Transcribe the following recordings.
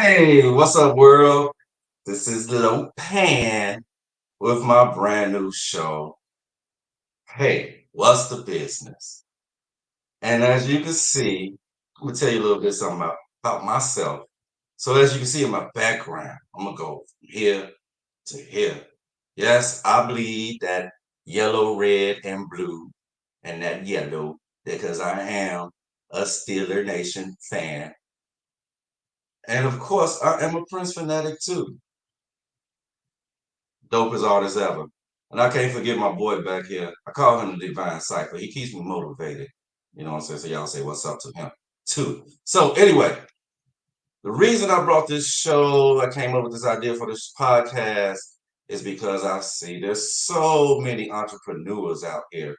Hey, what's up, world? This is Lil Pan with my brand new show. Hey, what's the business? And as you can see, I'm gonna tell you a little bit something about myself. So as you can see in my background, I'm gonna go from here to here. Yes, I bleed that yellow, red, and blue, and that yellow because I am a Steeler Nation fan. And of course, I am a Prince fanatic too. Dope as artist ever. And I can't forget my boy back here. I call him the Divine Cipher. He keeps me motivated. You know what I'm saying? So y'all say what's up to him too. So anyway, the reason I brought this show, I came up with this idea for this podcast is because I see there's so many entrepreneurs out here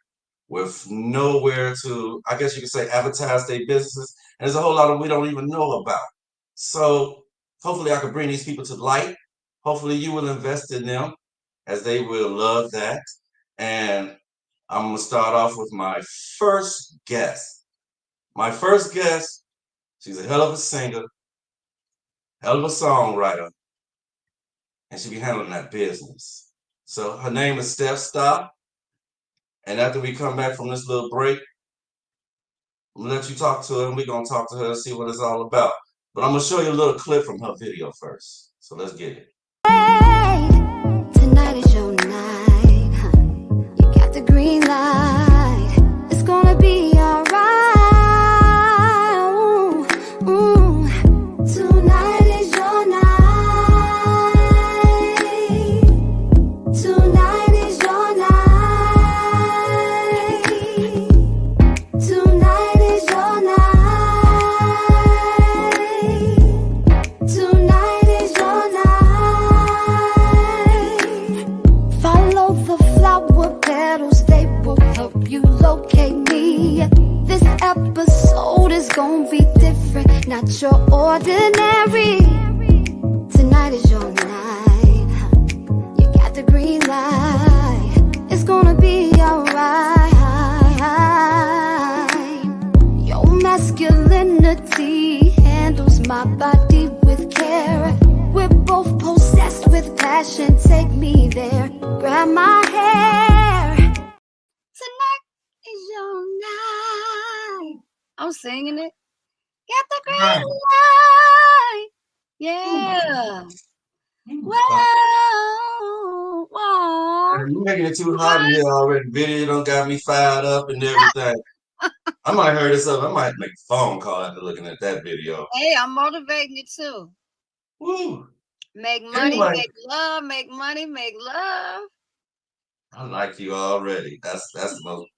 with nowhere to, I guess you could say, advertise their businesses. And there's a whole lot of we don't even know about. So hopefully I can bring these people to light. Hopefully you will invest in them as they will love that. And I'm going to start off with my first guest. My first guest, she's a hell of a singer, hell of a songwriter, and she be handling that business. So her name is Stephstaa. And after we come back from this little break, I'm gonna let you talk to her and we're gonna talk to her and see what it's all about. But I'm gonna show you a little clip from her video first. So let's get it. Hey, tonight is your night. You got the green light. It's gonna be alright. Tonight is your night. Tonight is your night. Tonight is your night. Tonight is your night. Follow the flower petals, they will help you locate me. This episode is gonna be different, not your ordinary. Tonight is your night. You got the green light. It's gonna be alright. Your masculinity handles my body with care. We're both possessed with passion. Take me there, grab my hair. Tonight is your night. I'm singing it. Get the green light. Yeah. Whoa, whoa. You're making it too hot in here already. Video done got me fired up and everything. I might hear this up. I might make a phone call after looking at that video. Hey, I'm motivating you too. Woo. Make money, Anyway, make love, make money, make love. I like you already. That's the most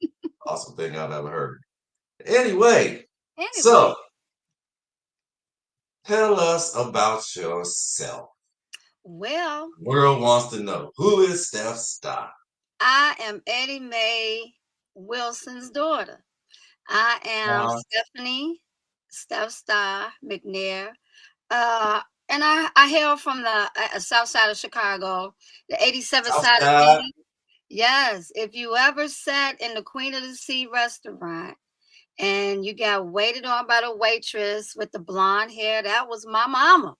awesome thing I've ever heard. Anyway, so tell us about yourself. Well, World wants to know, who is Stephstaa? I am Eddie Mae Wilson's daughter. I am Stephanie Stephstaa McNair. And I hail from the south side of Chicago, the 87th side of 80. Yes, if you ever sat in the Queen of the Sea restaurant and you got waited on by the waitress with the blonde hair, that was my mama.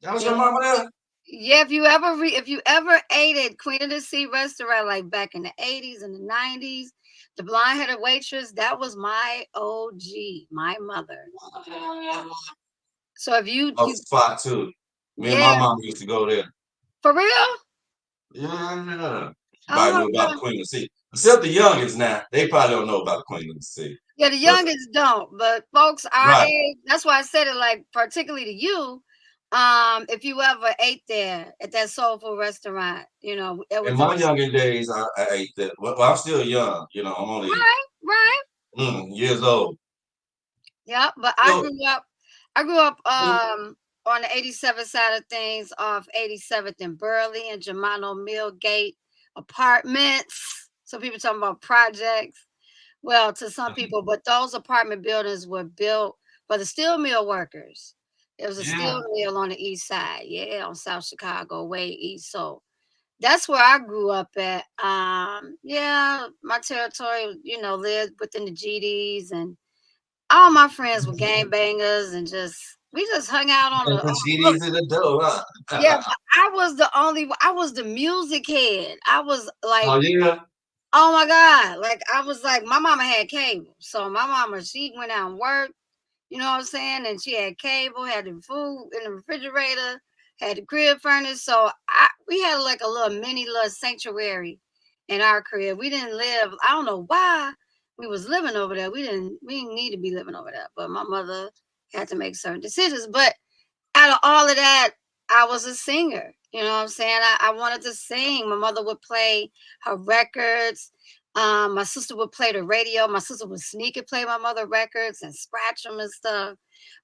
That was your mama there? Yeah, if you ever ate at Queen of the Sea restaurant, like back in the 80s and the 90s, the blonde-headed waitress, that was my OG, my mother. So if you spot too. Me and my mom used to go there. For real? Yeah. Probably knew about the Queen of the Sea. Except the youngins now. They probably don't know about the Queen of the Sea. Yeah, the youngins don't, but folks our age, that's why I said it, like particularly to you. If you ever ate there at that soul food restaurant, you know, it was in my younger days, I ate that. Well, I'm still young, you know, I'm only years old. Yeah, but I grew up on the 87th side of things off 87th and Burley and Germano Millgate apartments. So people talking about projects. Well, to some people, but those apartment buildings were built for the steel mill workers. It was a steel mill on the east side, on South Chicago, way east. So that's where I grew up at. My territory, you know, lived within the GDs, and all my friends were gangbangers and just We just hung out on And the the look. GDs in the door, Yeah, huh? but I was the only. I was the music head. I was like, Oh yeah. oh my god, like I was like, my mama had cable, so my mama she went out and worked. You know what I'm saying? And she had cable, had the food in the refrigerator, had the crib furnished. So we had like a little sanctuary in our crib. We didn't live. I don't know why we was living over there. We didn't need to be living over there. But my mother had to make certain decisions. But out of all of that, I was a singer. You know what I'm saying? I wanted to sing. My mother would play her records. My sister would play the radio. My sister would sneak and play my mother records and scratch them and stuff.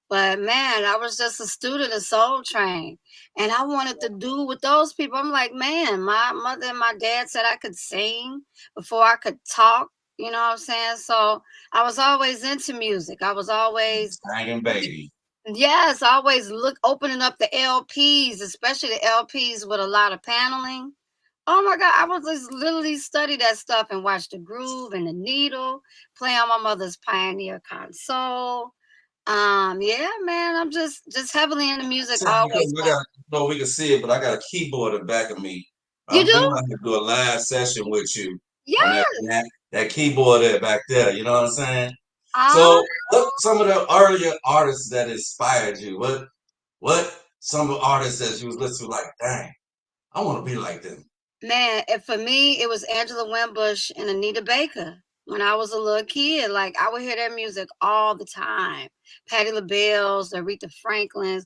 But man, I was just a student of Soul Train. And I wanted to do with those people. I'm like, man, my mother and my dad said I could sing before I could talk. You know what I'm saying? So I was always into music. I was always Banging baby. yes, always opening up the LPs, especially the LPs with a lot of paneling. Oh my God, I would just literally study that stuff and watch the groove and the needle, play on my mother's Pioneer console. Yeah, man, I'm just heavily into music So, because always. we got, no, we can see it, but I got a keyboard in the back of me. You I'm thinking do? about to do a live session with you on that Yes. that keyboard there back there. You know what I'm saying? Ah, So, what some of the earlier artists that inspired you? What some of the artists that you was listening to? Like, dang, I want to be like them. man, and for me, it was Angela Winbush and Anita Baker. When I was a little kid, like I would hear their music all the time. Patti LaBelle's, Aretha Franklin's,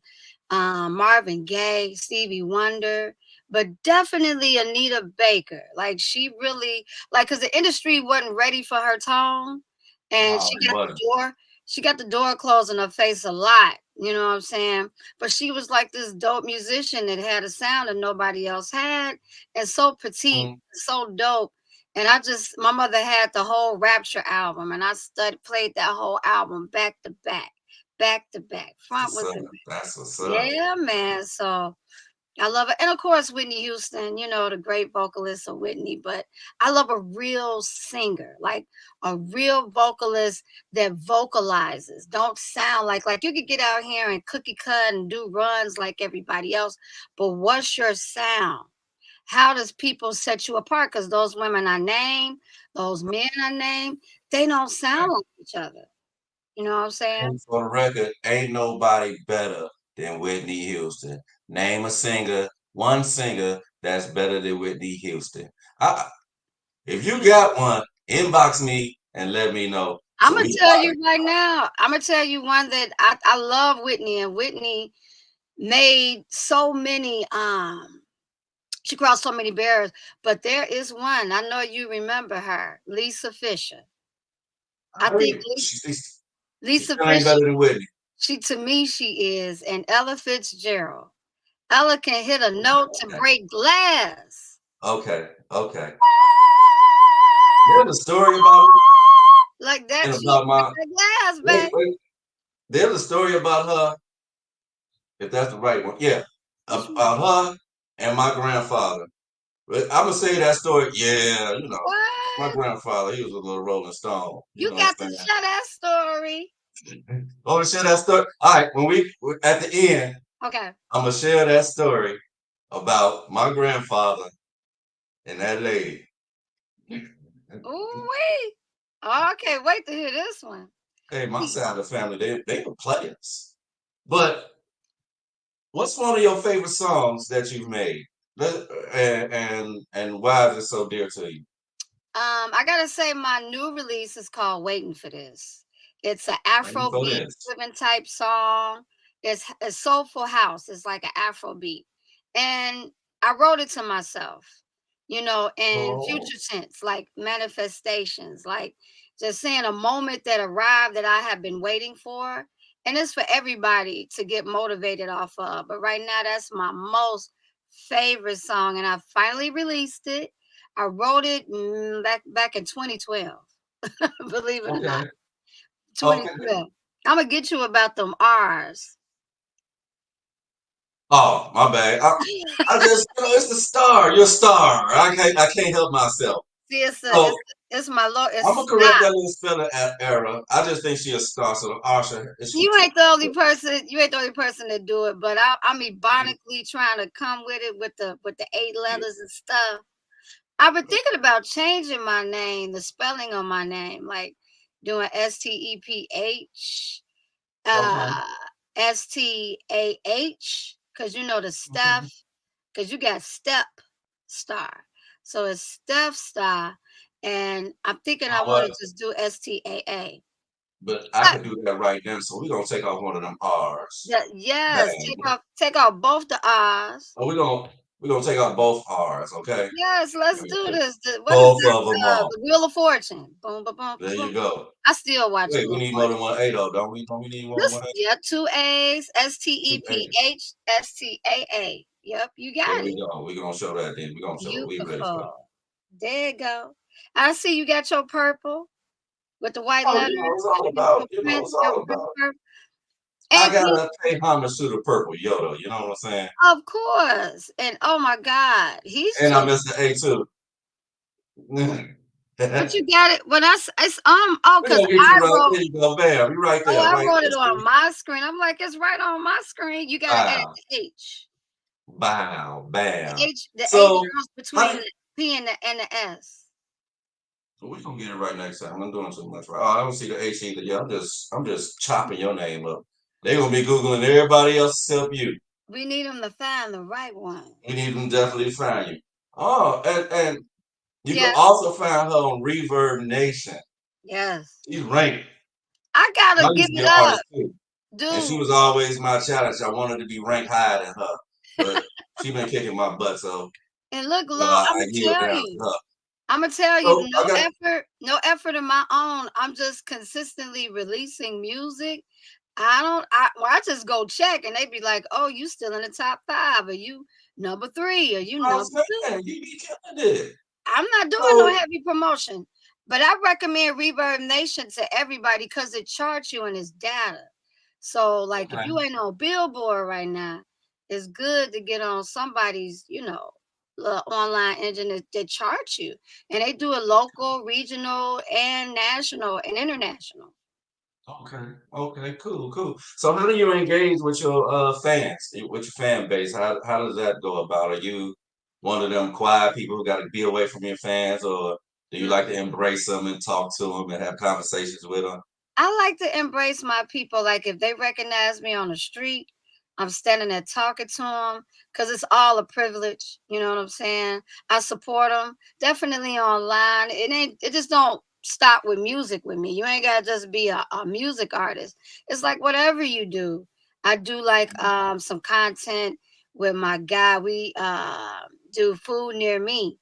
Marvin Gaye, Stevie Wonder, but definitely Anita Baker. Like she really, like, cause the industry wasn't ready for her tone, and Oh, it wasn't. she got the door closed in her face a lot. You know what I'm saying? But she was like this dope musician that had a sound that nobody else had, and so petite, Mm, so dope. And my mother had the whole Rapture album, and I played that whole album back to back, front what's with up? the That's what's up. yeah, man. So I love it. And of course, Whitney Houston, the great vocalist of Whitney, but I love a real singer, like a real vocalist that vocalizes, don't sound like you could get out here and cookie cut and do runs like everybody else, but what's your sound? How does people set you apart? Because those women I named, those men I named, they don't sound like each other. You know what I'm saying? And for the record, ain't nobody better than Whitney Houston. Name a singer, one singer that's better than Whitney Houston. I, if you got one, inbox me and let me know I'm so gonna we can tell argue. you right now. I'm gonna tell you one that I love Whitney, and Whitney made so many she crossed so many barriers, but there is one. I know you remember her, Lisa Fisher. I I think mean, she Lisa still ain't Fisher, better than Whitney. she to me she is, and Ella Fitzgerald. Ella can hit a note to Okay, break glass. okay. There's a story about her Like that, and she'll about break my that glass, wait, baby. wait. There's a story about her, if that's the right one. Yeah, Which one? about her and my grandfather. But I'm gonna say that story. Yeah, my What? grandfather, he was a little Rolling Stone. You You know what got to I'm share that story. saying? Oh, to share that story. All right, when we at the end, Okay. I'm gonna share that story about my grandfather and that lady. Ooh wee. Oh, I can't wait to hear this one. Hey, my side of the family, they were players. But what's one of your favorite songs that you've made? And why is it so dear to you? I gotta say my new release is called Waiting for This. It's an Thank you Afro for beat this. driven type song. It's a soulful house. It's like an Afro beat. And I wrote it to myself, in Oh, future tense, like manifestations, like just saying a moment that arrived that I have been waiting for. And it's for everybody to get motivated off of. But right now, that's my most favorite song. And I finally released it. I wrote it back in 2012. Believe it or not, okay. Okay. 2012. I'm gonna get you about them R's. Oh, my bad. I just, it's the star. You're a star. I can't help myself. See, it's a So, it's It's my Lord. I'm It's gonna correct Star. that little spelling error. I just think she a star. So Arsha, is she? You ain't the only person. You ain't the only person to do it. But I'm ebonically trying to come with it with the 8 letters and stuff. I've been thinking about changing my name, the spelling on my name, like doing Steph, Okay. Stah, because you know the Okay. Steph, because you got Step Star. So it's Stephstaa. And I'm thinking I Know want what? to just do Staa. But I could do that right now. So we're gonna take off one of them R's. Yes, Bang. take off both the R's. Oh, we're gonna take out both R's. Okay. Yes, let's There we do go. this. What is Both that? of them off. The Wheel of Fortune. Boom, boom, boom, There you boom. go. I still watch Wait, we Wheel of need more Fortune. than one A though, don't we? Don't we need more than This, one A? yeah, two A's, Two A. Stepstaa. Yep, you There got we it. go. We're gonna show that then. We're gonna show what we ready for. Beautiful. There you go. I see you got your purple with the white Oh, letters. it's all about, it's Your all print about. purple. I And gotta pay homage to the purple Yoda, you know what I'm saying? of course. And oh my God, he's And I just. missed the A too. But We're you got it. When it's oh, cause gonna get you right. There you go, bam. You right there, I right wrote there. it on my screen. I'm like, it's right on my screen. You gotta add Wow. the H. Wow, The bam. H So goes how between do the P and the S. we're gonna get it right next time. I'm doing too much right. Oh, I don't see the H either. Yeah, I'm just chopping your name up. They're gonna be Googling everybody else except you. We need them to find the right one. We need them definitely to find you. Oh, and you can Yeah. also find her on Reverb Nation. Yes. She's ranked. I I gotta used give to be it an up, artist too. And she dude. was always my challenge. I wanted to be ranked higher than her. But she been kicking my butt, so And look, you know, Lo, I yield down to her. I'm gonna tell you, So I got no effort of my own. I'm just consistently releasing music. Well, I just go check and they be like, oh, you still in the top 5, or you number 3, or you I'm number 2. saying you be killing it. I'm not doing no So heavy promotion, but I recommend Reverb Nation to everybody because it charts you and it's data. So, like, if okay. you ain't on Billboard right now, it's good to get on somebody's, little online engine that charts you, and they do it local, regional, and national and international. Okay. Okay. Cool. Cool. So how do you engage with your fans, with your fan base? How does that go about? Are you one of them quiet people who got to be away from your fans, or do you like to embrace them and talk to them and have conversations with them? I like to embrace my people. Like if they recognize me on the street, I'm standing there talking to them because it's all a privilege. You know what I'm saying? I support them definitely online. It just don't stop with music with me. You ain't gotta just be a music artist. It's like whatever you do. I do like some content with my guy. We do food near me.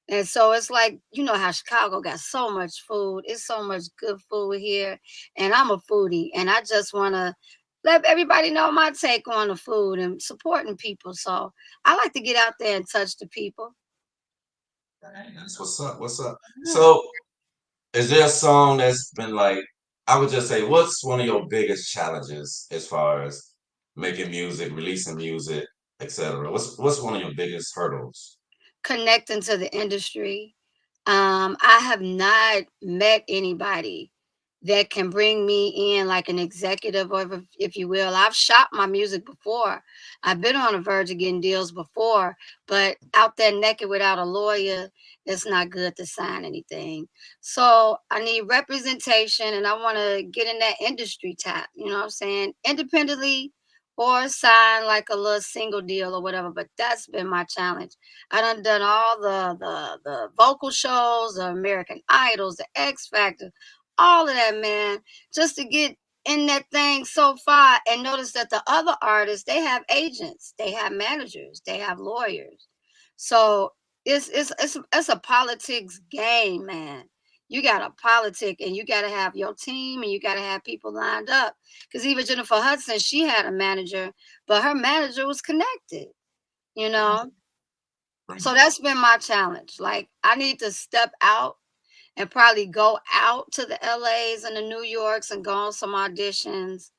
And so it's like, you know how Chicago got so much food. It's so much good food here. And I'm a foodie. And I just want to let everybody know my take on the food and supporting people. So I like to get out there and touch the people. Dang, that's what's up. What's up? Yeah. So is there a song that's been like, I would just say, what's one of your biggest challenges as far as making music, releasing music, etc.? What's one of your biggest hurdles? Connecting to the industry. I have not met anybody that can bring me in like an executive, or if you will. I've shot my music before. I've been on the verge of getting deals before, but out there naked without a lawyer, it's not good to sign anything. So I need representation and I want to get in that industry tap, you know what I'm saying? Independently or sign like a little single deal or whatever. But that's been my challenge. I done all the vocal shows, the American Idols, the X Factor, all of that, man, just to get in that thing so far and notice that the other artists, they have agents, they have managers, they have lawyers. So it's a politics game, man. You got to politic and you got to have your team and you got to have people lined up. Because even Jennifer Hudson, she had a manager, but her manager was connected, you know? So that's been my challenge. Like I need to step out and probably go out to the LAs and the New Yorks and go on some auditions.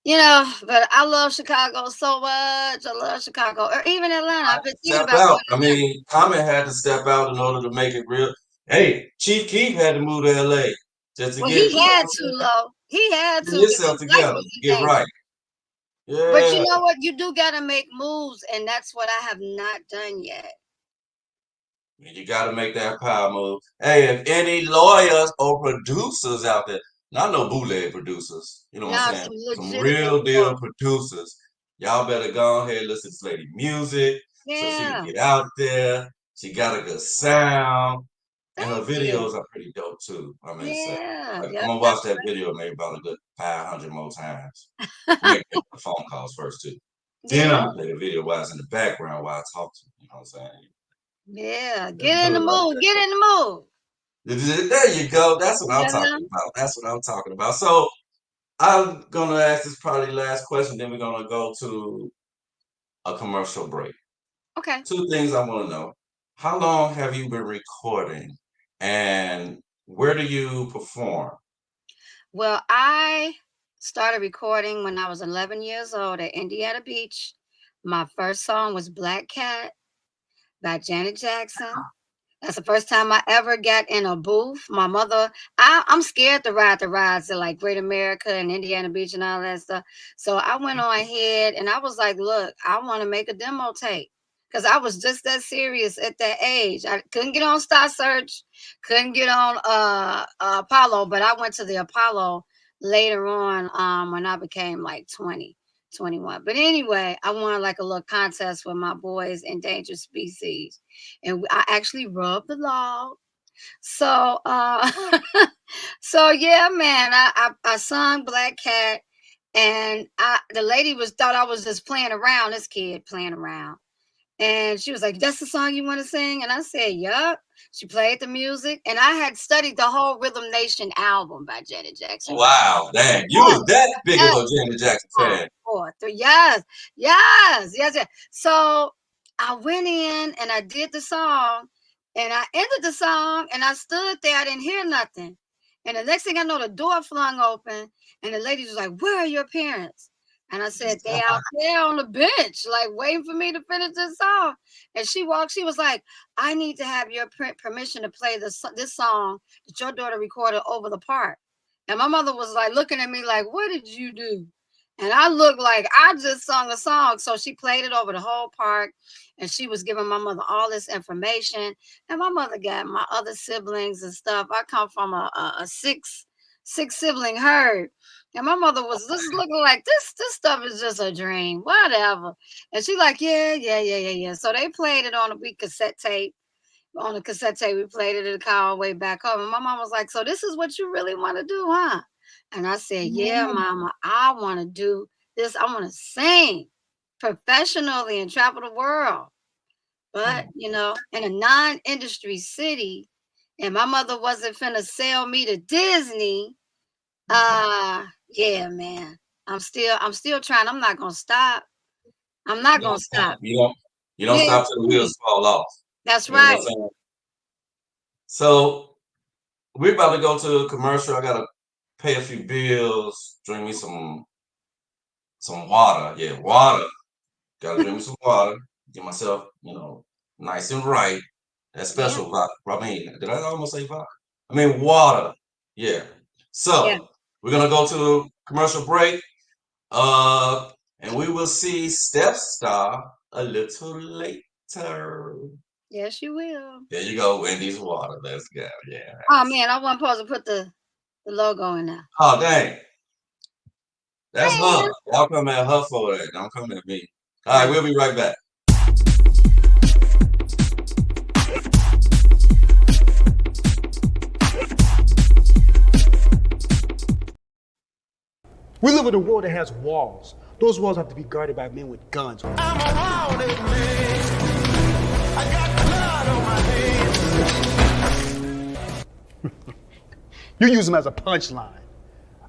But I love Chicago so much. I love Chicago or even Atlanta. I've been thinking Step about out. going I to Atlanta. mean, Common had to step out in order to make it real. Hey, Chief Keef had to move to LA just to Well, get, he had to, though. He had get to because himself his life together, was in get danger. right. But you Yeah. know what? You do got to make moves, and that's what I have not done yet. You got to make that power move. Hey, if any lawyers or producers out there, not no bootleg producers, you know what I'm Now, saying? some Some legitimate real deal lawyers. producers. Y'all better go ahead and listen to this lady music so she can Yeah, get out there. She got a good sound. And her thank you. videos are pretty dope too, I may say. Yeah, Like, I'm yep, gonna watch that's that video maybe about a good 500 more times. Make the phone calls first too. Then yeah, I'll play the video while it's in the background while I talk to you. You know what I'm saying? yeah. Let's Get in do the it like mood. that. Get in the mood. There you go. That's what I'm You talking know? about. That's what I'm talking about. So I'm gonna ask this probably last question, then we're gonna go to a commercial break. Okay. Two things I want to know. How long have you been recording and where do you perform? Well, I started recording when I was 11 years old at Indiana Beach. My first song was Black Cat by Janet Jackson. That's the first time I ever got in a booth. My mother, I'm scared to ride the rides at like Great America and Indiana Beach and all that stuff. So I went on ahead and I was like, look, I want to make a demo tape. Because I was just that serious at that age. I couldn't get on Star Search, couldn't get on Apollo, but I went to the Apollo later on when I became like 20, 21. But anyway, I won like a little contest with my boys, Endangered Species, and I actually rubbed the log. So, so yeah, man, I sung Black Cat, and the lady was thought I was just playing around. This kid playing around, and she was like, "That's the song you want to sing?" And I said, "Yup." She played the music, and I had studied the whole Rhythm Nation album by Janet Jackson. Wow, dang. You Yes, was that big of yes. a Janet Jackson Five, fan. 4, 3. Yes, yes, yes, yes. So I went in and I did the song, and I ended the song, and I stood there. I didn't hear nothing. And the next thing I know, the door flung open, and the lady was like, "Where are your parents?" And I said, "They out there on the bench, like waiting for me to finish this song." And she walked. She was like, "I need to have your permission to play this song that your daughter recorded over the park." And my mother was like looking at me like, "What did you do?" And I looked like I just sung a song. So she played it over the whole park, and she was giving my mother all this information. And my mother got my other siblings and stuff. I come from a six sibling herd. And my mother was just looking like this stuff is just a dream, whatever. And she like, yeah, yeah, yeah, yeah, yeah. So they played it on a big cassette tape. On a cassette tape, we played it in the car way back home. And my mom was like, "So this is what you really want to do, huh?" And I said, "Yeah, mama, I want to do this. I want to sing professionally and travel the world." But, in a non-industry city, and my mother wasn't finna sell me to Disney. Yeah, man. I'm still trying. I'm not gonna stop. I'm not gonna Don't stop. stop. You don't Yeah, stop till the wheels fall off. that's You know what I'm right. saying? So we're about to go to a commercial. I gotta pay a few bills, drink me some water. Yeah, water. Gotta drink me some water, get myself, nice and right. That Yeah, special vodka. I mean, did I almost say vodka? I mean water. Yeah. yeah. So we're gonna go to commercial break. Uh, and we will see Stephstaa a little later. Yes, you will. There you go, Wendy's water. Let's go. Yeah. Oh man, I wasn't supposed to put the logo in there. Oh dang. That's her. Man. Y'all come at her for that. Don't come at me. All right, Right. we'll be right back. We live in a world that has walls. Those walls have to be guarded by men with guns. I'm around it, man. I got blood on my hands. You use them as a punchline.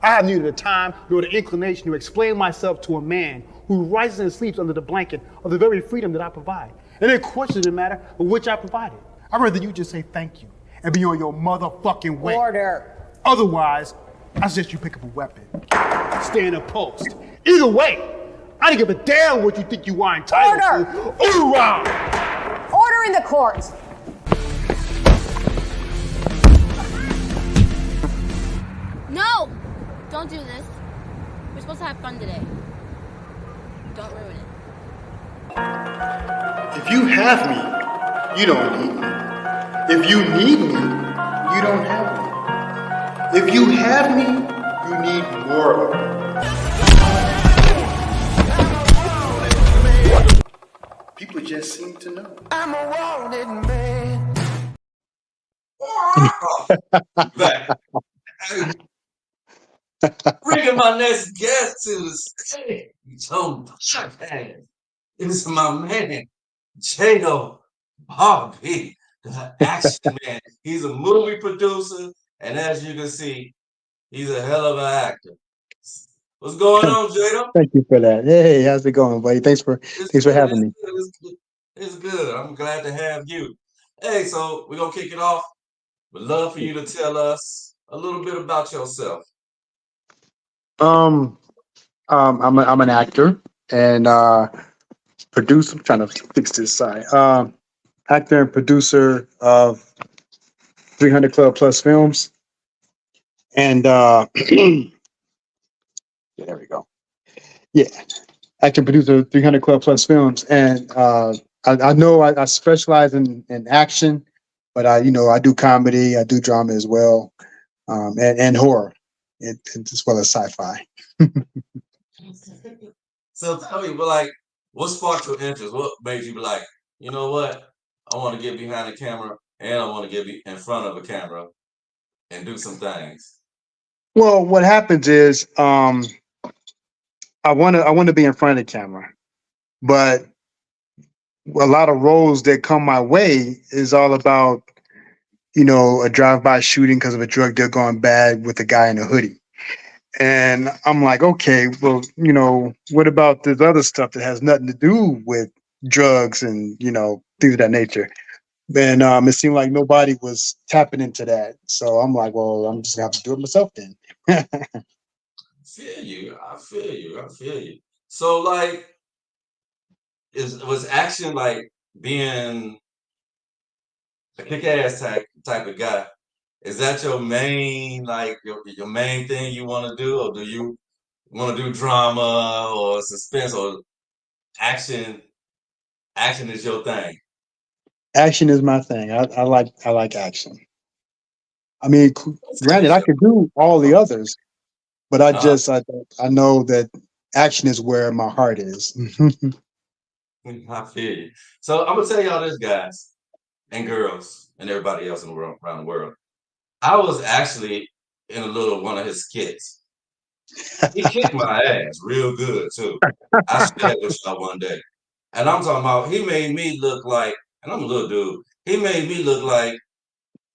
I have neither the time nor the inclination to explain myself to a man who rises and sleeps under the blanket of the very freedom that I provide, and then questions the matter of which I provided. I'd rather you just say thank you and be on your motherfucking way. Order. Otherwise, I suggest you pick up a weapon. Stay in a post. Either way, I don't give a damn what you think you are entitled to. Hoorah! Order in the court. Don't do this. We're supposed to have fun today. Don't ruin it. If you have me, you don't need me. If you need me, you don't have me. If you have me, you need more of me. People just seem to know. I'm a wanted man. Back. Bringing my next guest to the stage. So, it's my man, Jato Barbee, the action man. He's a movie producer, and as you can see, he's a hell of an actor. What's going on, Jato? Thank you for that. Hey, how's it going, buddy? Thanks for It's having me. good. It's good. It's good. I'm glad to have you. Hey, so we're gonna kick it off. Would love for you to tell us a little bit about yourself. I'm an actor and producer. I'm trying to fix this side. Actor and producer of 300 Club Plus Films, and yeah, there we go. Yeah, actor and producer of 300 Club Plus Films, and I know I specialize in action, but I do comedy, I do drama as well, and horror, as well as sci-fi. So tell me, but like, what sparked your interest? What made you be like, you know what? I want to get behind the camera and I want to get in front of a camera and do some things. Well, what happens is I want to be in front of the camera, but a lot of roles that come my way is all about a drive-by shooting because of a drug deal gone bad with a guy in a hoodie. And I'm like, okay, well, what about this other stuff that has nothing to do with drugs and, things of that nature? And it seemed like nobody was tapping into that. So I'm like, well, I'm just gonna have to do it myself then. Feel you. I feel you. I feel you. So like, was action like being a kick-ass type of guy? Is that your main like your main thing you want to do, or do you want to do drama or suspense or action? Action is your thing. Action is my thing. I like action. I mean, granted, I could do all the others, but Uh, I know that action is where my heart is. I feel you. So I'm gonna tell y'all this, guys and girls and everybody else in the world around the world. I was actually in a little one of his skits. He kicked my ass real good too. I shared with y'all one day. And I'm talking about he made me look like, and I'm a little dude, he made me look like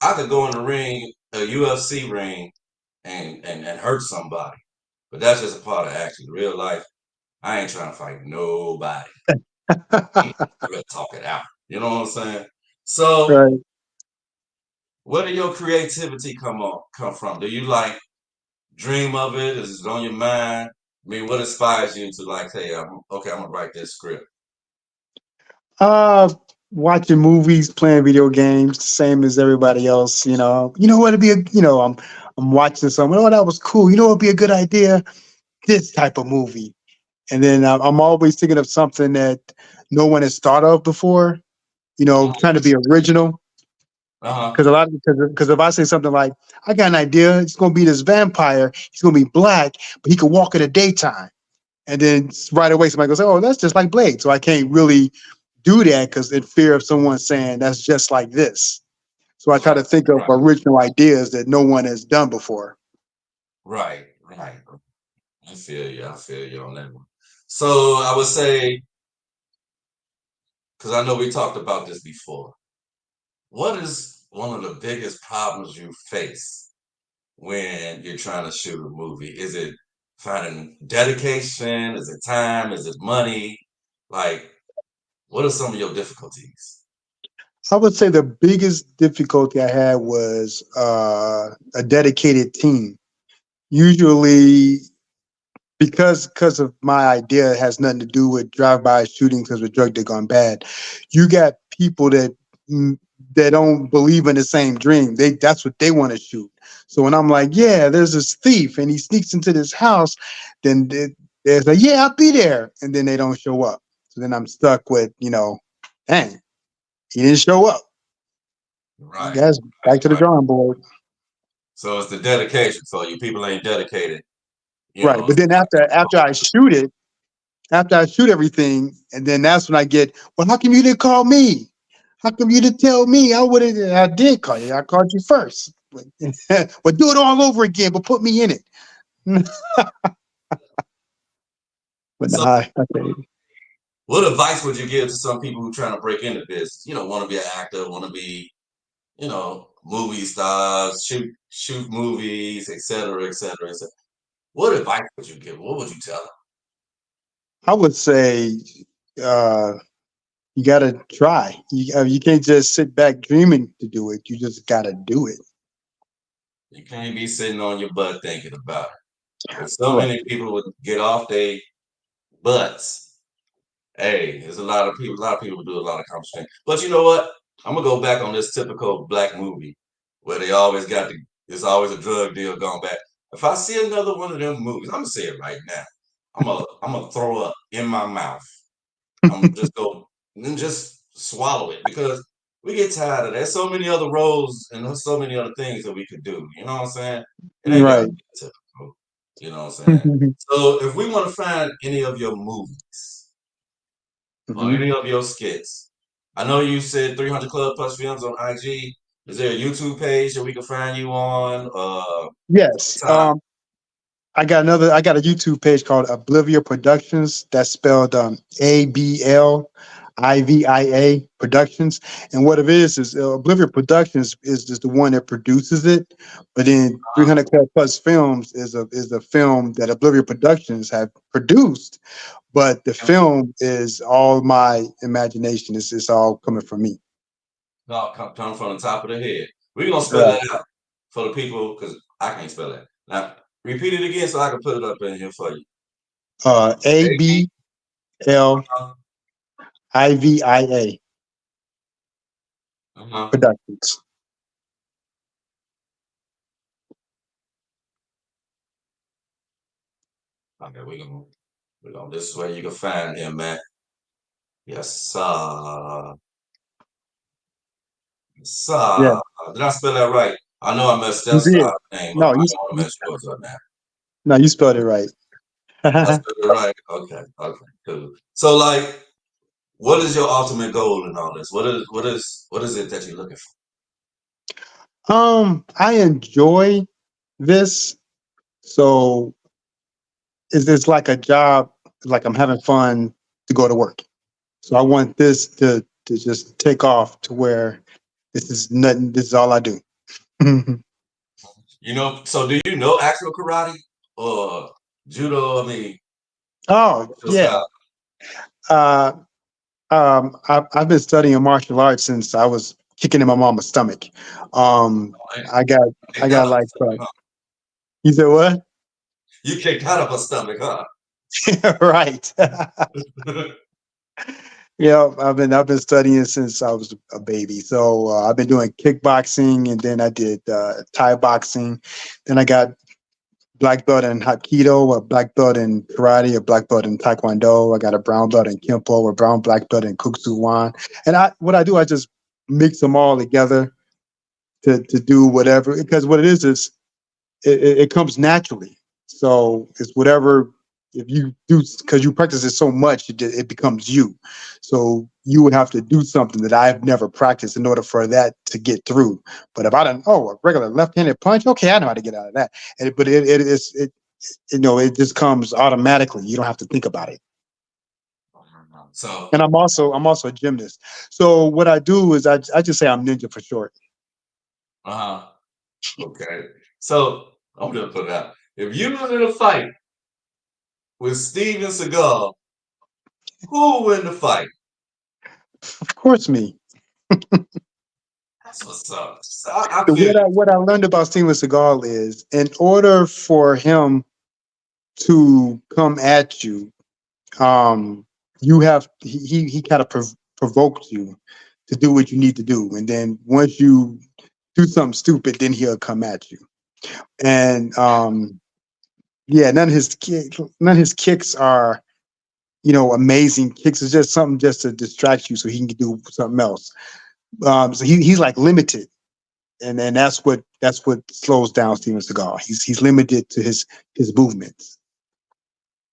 I could go in the ring, a UFC ring, and hurt somebody. But that's just a part of action. Real life, I ain't trying to fight nobody. I'm gonna talk it out. You know what I'm saying? So Right. where do your creativity come from? Do you like dream of it? Is it on your mind? I mean, what inspires you to like, hey, okay, I'm gonna write this script. Uh, Watching movies, playing video games, same as everybody else. What'd be I'm watching something. Oh, that was cool. What'd be a good idea? This type of movie. And then I'm always thinking of something that no one has thought of before. Trying to be original. Uh-huh. Because because if I say something like, I got an idea, it's gonna be this vampire. He's gonna be black, but he can walk in the daytime. And then right away somebody goes, oh, that's just like Blade. So I can't really do that because in fear of someone saying that's just like this. So I try to think of Right, original ideas that no one has done before. right, right. I feel you. I feel you on that one. So I would say, because I know we talked about this before, what is one of the biggest problems you face when you're trying to shoot a movie? Is it finding dedication? Is it time? Is it money? Like, what are some of your difficulties? I would say the biggest difficulty I had was a dedicated team. Usually, because of my idea has nothing to do with drive-by shootings because the drug that gone bad. You got people that that don't believe in the same dream. That's what they want to shoot. So when I'm like, yeah, there's this thief and he sneaks into this house, then there's like, yeah, I'll be there, and then they don't show up. So then I'm stuck with, dang, he didn't show up. Right. Guys, back to the drawing board. So it's the dedication. So you people ain't dedicated, Right. But then after I shoot it, after I shoot everything, and then that's when I get, well, how come you didn't call me? How come you didn't tell me? I did call you. I called you first. But do it all over again, but put me in it. But So okay. what advice would you give to some people who trying to break into business? Want to be an actor, want to be, movie stars, shoot movies, et cetera, et cetera, et cetera. What advice would you give? What would you tell them? I would say you got to try. You can't just sit back dreaming to do it. You just got to do it. You can't be sitting on your butt thinking about it. There's so Right. many people would get off their butts. Hey, there's a lot of people. A lot of people do a lot of accomplishment. But you know what? I'm gonna go back on this typical black movie where they always got there's always a drug deal going back. If I see another one of them movies, I'm gonna say it right now. I'm gonna throw up in my mouth. I'm just go and just swallow it because we get tired of that. There's so many other roles and there's so many other things that we could do. You know what I'm saying? It ain't gotta Right. be typical. You know what I'm saying? So if we want to find any of your movies or any of your skits, I know you said 300 Club Plus Films on IG. Is there a YouTube page that we can find you on? Yes. TikTok? I got a YouTube page called Oblivia Productions. That's spelled ABLIVIA Productions. And what it is Oblivia Productions is just the one that produces it. But then 300 Club Plus Films is a film that Oblivia Productions have produced. But the film is all my imagination. It's all coming from me. No, come from the top of the head. We're gonna spell Right. that out for the people because I can't spell that. Now repeat it again so I can put it up in here for you. ABLIVIA Uh-huh. Productions. Okay, we're gonna this is where you can find him, man. Yes, sir. Yes, Yeah, sir. Did I spell that right? I know I messed you Stephstaa did. name up. No, I you, don't want to you mess yours up now. no, you spelled it right. I spelled it right. Okay, cool. So like, what is your ultimate goal in all this? What is it that you're looking I enjoy this, so it's like a job, like I'm having fun to go to work. So I want this to just take off to where this is nothing. This is all I do. for? So do you know actual karate or judo? I mean, Oh what's your yeah. style? Uh, I've been studying martial arts since I was kicking in my mama's stomach. Man, I got you I kicked out got of her like stomach, huh? you said what? You kicked out of her stomach, huh? Right. Yeah, I've been studying since I was a baby. So I've been doing kickboxing, and then I did Thai boxing. Then I got black belt in Hapkido, a black belt in karate, a black belt in Taekwondo. I got a brown belt in Kempo, a brown black belt in Kuk Soo Wan. And I just mix them all together to do whatever. Because what it is it comes naturally. So it's whatever. If you do, because you practice it so much, it becomes you. So you would have to do something that I've never practiced in order for that to get through. But if I don't, a regular left-handed punch, okay, I know how to get out of that. But it just comes automatically. You don't have to think about it. So, And I'm also a gymnast. So what I do is I just say I'm ninja for short. uh-huh. Okay. So I'm gonna put it out. If you was in a fight with Steven Seagal, who will win the fight? Of course, me. That's what's up. So I feel you. What I learned about Steven Seagal is, in order for him to come at you, you have he kind of provoked you to do what you need to do. And then once you do something stupid, then he'll come at you. And yeah, none of his kicks are, amazing kicks. It's just something just to distract you so he can do something else. So he's like limited, and that's what slows down Steven Seagal. He's limited to his movements.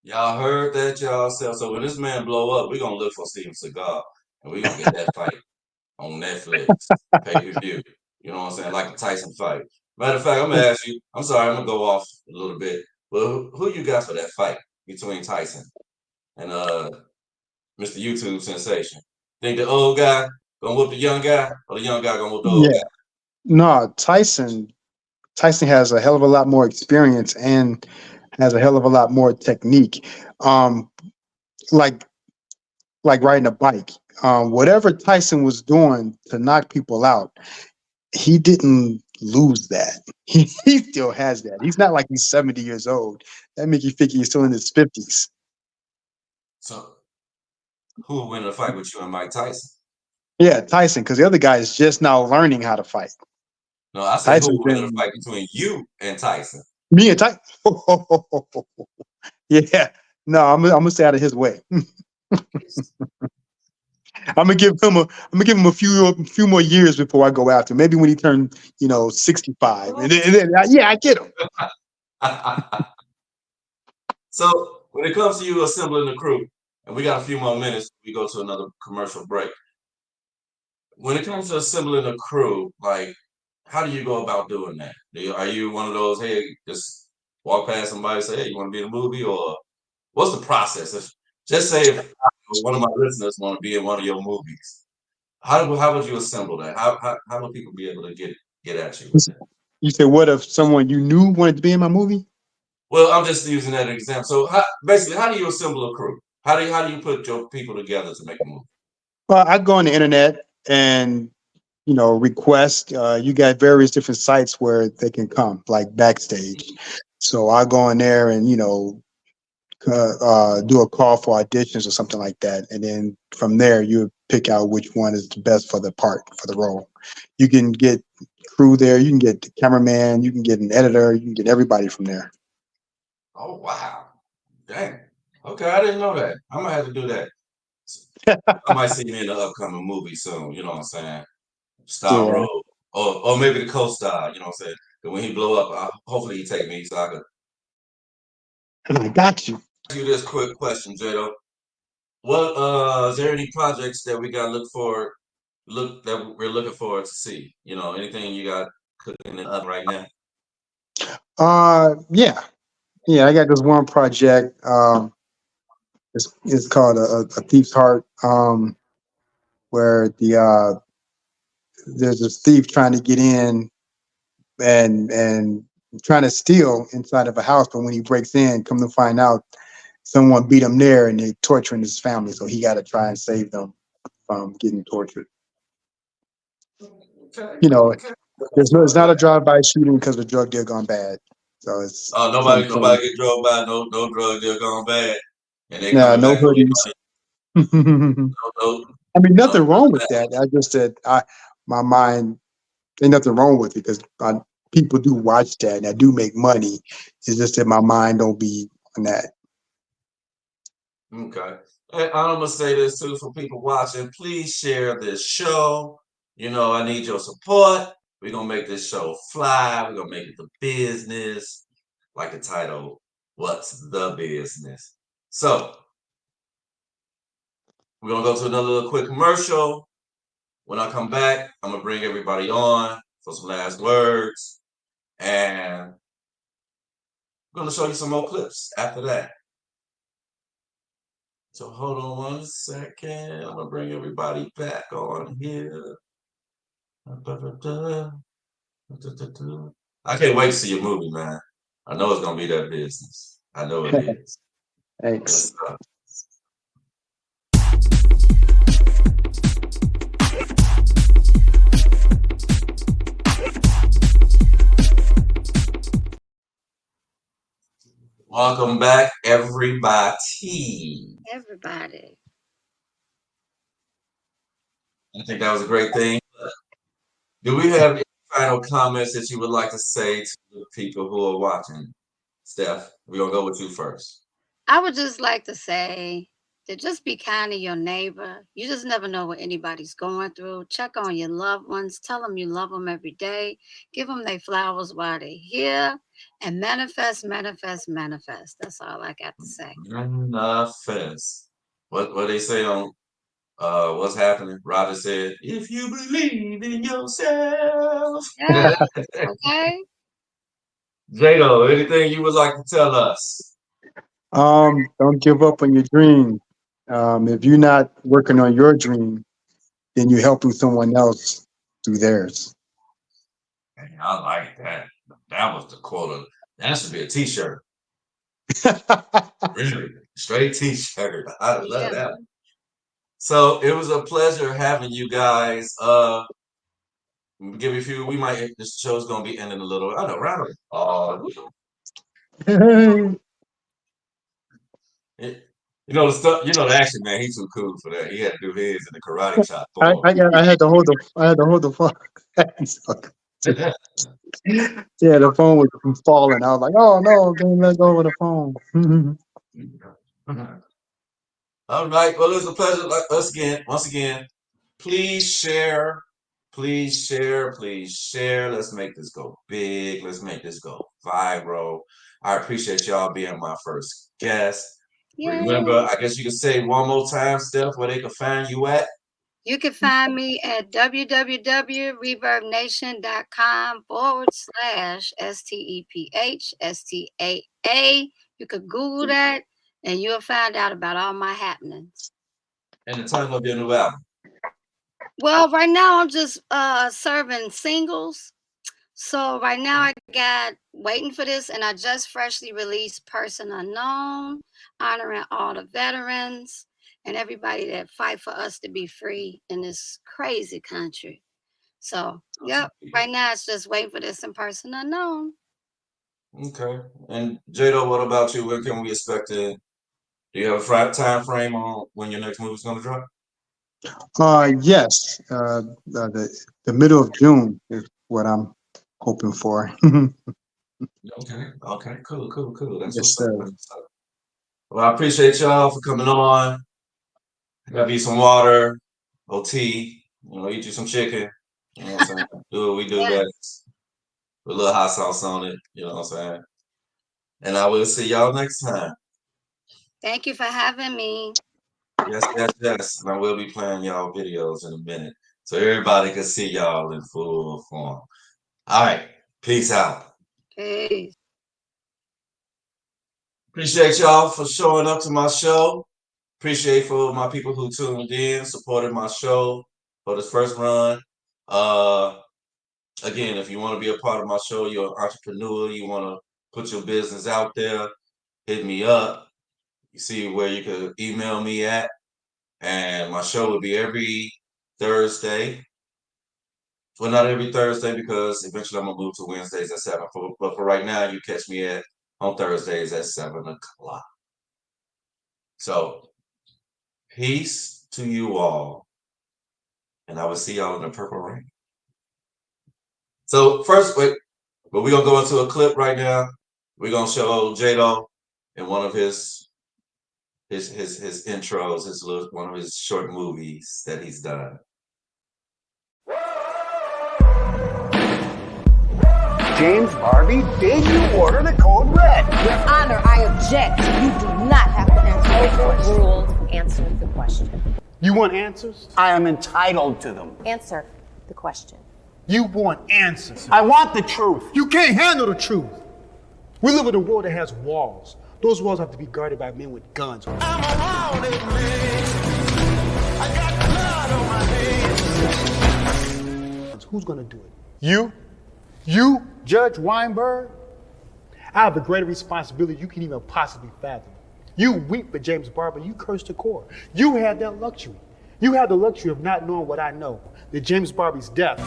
Y'all heard that, y'all? So when this man blow up, we're gonna look for Steven Seagal, and we're gonna get that fight on Netflix, pay-per-view. You know what I'm saying? Like the Tyson fight. Matter of fact, I'm gonna ask you. I'm sorry, I'm gonna go off a little bit. But who you got for that fight between Tyson and Mr. YouTube sensation? Think the old guy gonna whoop the young guy, or the young guy gonna whoop the old Yeah, guy? no, Tyson has a hell of a lot more experience and has a hell of a lot more technique. Um, like riding a bike. Whatever Tyson was doing to knock people out, he didn't lose that. He still has that. He's not like he's 70 years old. That makes you think he's still in his 50s. So who will win the fight with you and Mike Tyson? Yeah, Tyson, because the other guy is just now learning how to fight. No, I said who Tyson's will win the been fight between you and Tyson? me and Tyson. Yeah, no, I'm gonna stay out of his way. I'm gonna give him a few more years before I go after him. Maybe when he turned 65, and then yeah, I get him. So when it comes to you assembling the crew, and we got a few more minutes, we go to another commercial break. When it comes to assembling a crew, like how do you go about doing that? Are you one of those, hey, just walk past somebody and say, hey, you want to be in a movie, or what's the process? Just say if one of my listeners want to be in one of your movies, how would you assemble that? How would people be able to get at you with that? You said, what if someone you knew wanted to be in my movie? Well, I'm just using that example. So basically, how do you assemble a crew? How do you put your people together to make a movie? Well, I go on the internet and request. You got various different sites where they can come, like Backstage. So I go on there and do a call for auditions or something like that, and then from there you pick out which one is the best for the part for the role. You can get crew there. You can get the cameraman. You can get an editor. You can get everybody from there. Oh wow, dang. Okay, I didn't know that. I'm gonna have to do that. I might see me in the upcoming movie soon. You know what I'm saying? Star Yeah, role, or maybe the co-star. You know what I'm saying? And when he blow up, hopefully he take me so I could and I got you. ask you this quick question, Jato. What is there any projects that we got to look that we're looking forward to see? Anything you got cooking in the oven right now? Yeah, yeah. I got this one project. It's called a Thief's Heart. Where there's this thief trying to get in and trying to steal inside of a house, but when he breaks in, come to find out someone beat him there and they're torturing his family, so he got to try and save them from getting tortured. Okay, You know, okay. it's not a drive-by shooting because the drug deal gone bad. So it's Oh, something funny. nobody get drove by. No drug deal gone bad, and they Nah, coming no back for their hoodies. money. I No, mean, no. nothing wrong with that. I just said my mind ain't nothing wrong with it because people do watch that and I do make money. It's just that my mind don't be on that. Okay. And I'm gonna say this too for people watching. Please share this show. I need your support. We're gonna make this show fly. We're gonna make it the business, like the title. What's the business? So we're gonna go to another little quick commercial. When I come back, I'm gonna bring everybody on for some last words, and I'm gonna show you some more clips after that. So hold on one second. I'm gonna bring everybody back on here. I can't wait to see your movie, man. I know it's gonna be that business. I know it is. Thanks. Yes, welcome back, everybody. Everybody. I think that was a great thing. Do we have any final comments that you would like to say to the people who are watching? Steph, we're gonna go with you first. I would just like to say to just be kind to your neighbor. You just never know what anybody's going through. Check on your loved ones. Tell them you love them every day. Give them their flowers while they're here. And manifest, manifest, manifest. That's all I got to say. Manifest. What they say on What's Happening? Roger said, if you believe in yourself. Yeah. Okay. Jato, anything you would like to tell us? Don't give up on your dream. If you're not working on your dream, then you're helping someone else do theirs. Hey, I like that. That was the quote. That should be a t-shirt. Really? Straight t-shirt. I love that. So it was a pleasure having you guys. Give me a few. We might. This show's gonna be ending a little. I know, right? You know the stuff. You know the action man. He's too cool for that. He had to do his in the karate chop. I had to hold the phone. Yeah, the phone was falling. I was like, oh no, don't let go of the phone. All right. Well, it's a pleasure. Once again, please share. Please share. Please share. Let's make this go big. Let's make this go viral. I appreciate y'all being my first guest. Yay. Remember, I guess you can say one more time, Steph, where they can find you at. You can find me at www.reverbnation.com/STEPHSTAA. You could Google that and you'll find out about all my happenings. And the title of your new album. Well, right now I'm just serving singles. So right now I got Waiting for This, and I just freshly released Person Unknown, honoring all the veterans and everybody that fight for us to be free in this crazy country. So, yep, right now it's just Waiting for This and Person Unknown. Okay. And Jato, what about you? When can we expect it? Do you have a time frame on when your next movie's going to drop? Yes. The middle of June is what I'm hoping for. Okay. Okay. Cool. That's Yes, what's up. Well, I appreciate y'all for coming on. Got me some water, tea. Eat you some chicken. You know what I'm saying? Do what we do best. With a little hot sauce on it. You know what I'm saying? And I will see y'all next time. Thank you for having me. Yes. And I will be playing y'all videos in a minute, so everybody can see y'all in full form. All right. Peace out. Peace. Appreciate y'all for showing up to my show. Appreciate for my people who tuned in, supported my show for this first run. Again, if you want to be a part of my show, you're an entrepreneur, you want to put your business out there, hit me up. You see where you can email me at. And my show will be every Thursday. Well, not every Thursday, because eventually I'm going to move to Wednesdays at 7. But for right now, you catch me on Thursdays at 7 o'clock. So, peace to you all. And I will see y'all in the purple rain. So first, but we're going to go into a clip right now. We're going to show Jato in one of his intros, one of his short movies that he's done. James Barbee, did you order the code red? Your Honor, I object. You do not have to answer the question. Ruled. Answer the question. You want answers? I am entitled to them. Answer the question. You want answers. I want the truth. You can't handle the truth. We live in a world that has walls. Those walls have to be guarded by men with guns. I'm a wanted man. I got blood on my hands. Who's gonna do it? You? You, Judge Weinberg? I have a greater responsibility you can even possibly fathom. You weep for James Barbee, you curse the court. You had that luxury. You had the luxury of not knowing what I know, that James Barbee's death,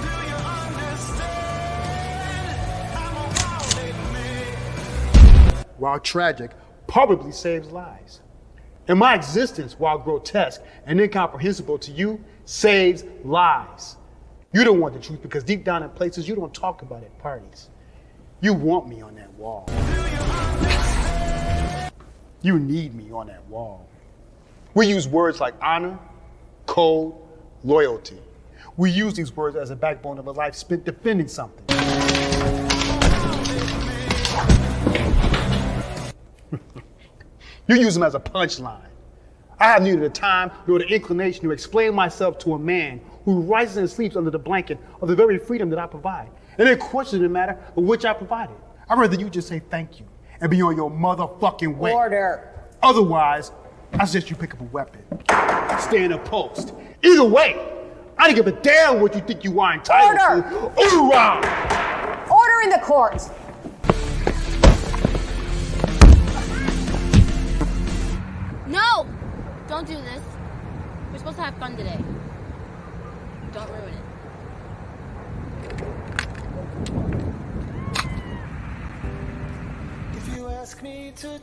while tragic, probably saves lives. And my existence, while grotesque and incomprehensible to you, saves lives. You don't want the truth because deep down in places you don't talk about at parties. You want me on that wall. You need me on that wall. We use words like honor, code, loyalty. We use these words as a backbone of a life spent defending something. You use them as a punchline. I have neither the time nor the inclination to explain myself to a man who rises and sleeps under the blanket of the very freedom that I provide, and then questions the matter of which I provided. I'd rather you just say thank you and be on your motherfucking way. Order. Otherwise, I suggest you pick up a weapon, stand a post. Either way, I don't give a damn what you think you are entitled to. Hoorah! Order in the court. No! Don't do this. We're supposed to have fun today. Don't ruin it.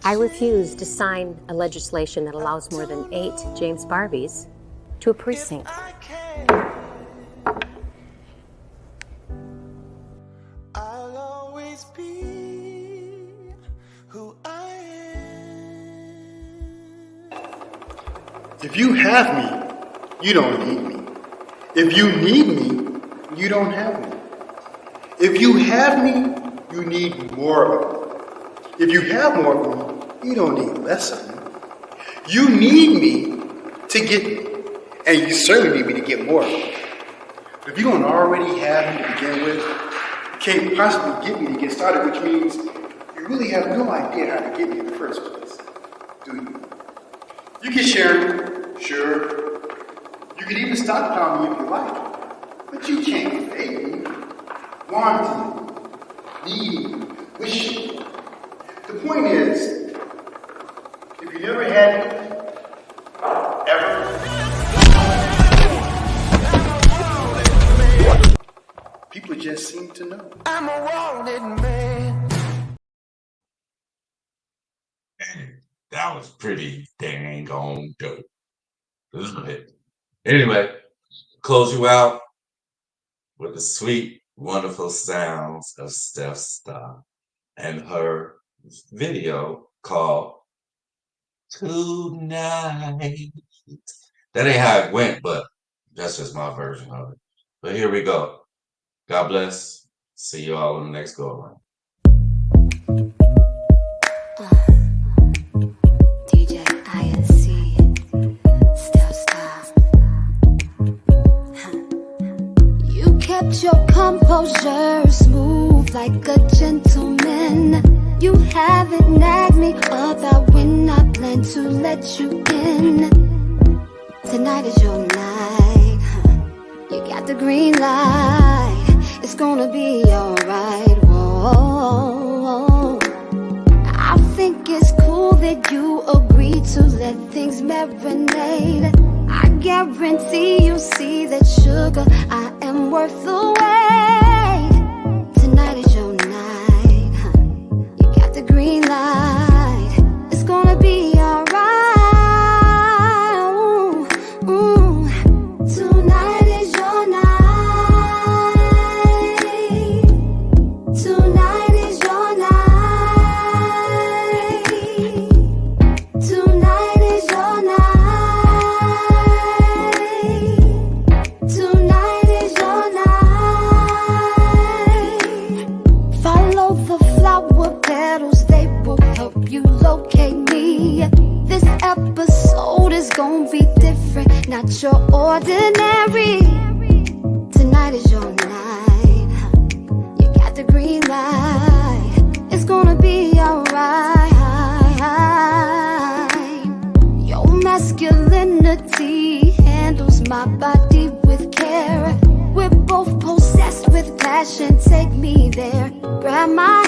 I refuse to sign a legislation that allows more than 8 James Barbees to a precinct. I'll always be who I am. If you have me, you don't need me. If you need me, you don't have me. If you have me, you need more of me. If you have more of me, you don't need less of me. You need me to get me, and you certainly need me to get more of me. But if you don't already have me to begin with, you can't possibly get me to get started, which means you really have no idea how to get me in the first place, do you? You can share me, sure. You can even stockpile me if you like, but you can't fake me, wanting, needing, wishing. The point is, if you never had it, ever, people just seem to know. I'm a wanted man. That was pretty dang on dope. Isn't it? Anyway, close you out with the sweet, wonderful sounds of Stephstaa and her video called Tonight. That ain't how it went, but that's just my version of it. But here we go. God bless. See you all in the next go around. DJ INC, Stephstaa. You kept your composure smooth like a gentleman. You haven't nagged me about when I plan to let you in. Tonight is your night. You got the green light. It's gonna be alright. Whoa. I think it's cool that you agree to let things marinate. I guarantee you see that, sugar, I am worth the wait. Tonight is your night. You got the green light. It's gonna be alright. Tonight is your night. Tonight is your night. Tonight is your night. Tonight is your night. Follow the flower petals, they will help you locate me. This episode is gonna be different, not your ordinary. Tonight is your night. You got the green light. It's gonna be alright. Your masculinity handles my body with care. We're both possessed with passion. Take me there. Grab my